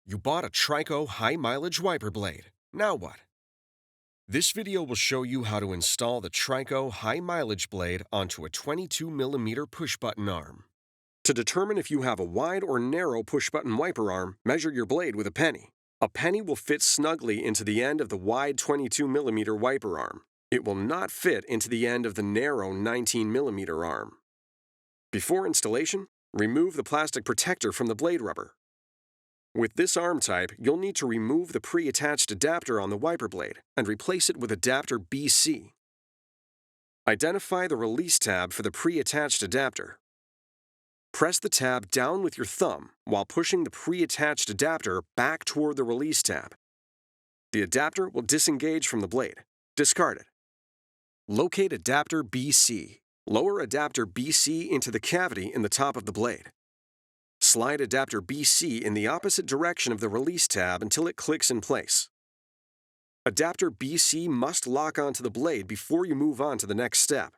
You bought a TRICO High Mileage wiper blade. Now what? This video will show you how to install the TRICO High Mileage blade onto a 22mm push-button arm. To determine if you have a wide or narrow push-button wiper arm, measure your blade with a penny. A penny will fit snugly into the end of the wide 22mm wiper arm. It will not fit into the end of the narrow 19mm arm. Before installation, remove the plastic protector from the blade rubber. With this arm type, you'll need to remove the pre-attached adapter on the wiper blade and replace it with adapter BC. Identify the release tab for the pre-attached adapter. Press the tab down with your thumb while pushing the pre-attached adapter back toward the release tab. The adapter will disengage from the blade. Discard it. Locate adapter BC. Lower adapter BC into the cavity in the top of the blade. Slide adapter BC in the opposite direction of the release tab until it clicks in place. Adapter BC must lock onto the blade before you move on to the next step.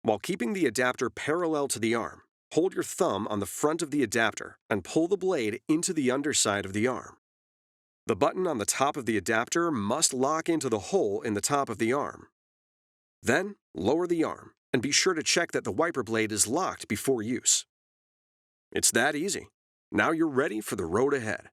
While keeping the adapter parallel to the arm, hold your thumb on the front of the adapter and pull the blade into the underside of the arm. The button on the top of the adapter must lock into the hole in the top of the arm. Then, lower the arm and be sure to check that the wiper blade is locked before use. It's that easy. Now you're ready for the road ahead.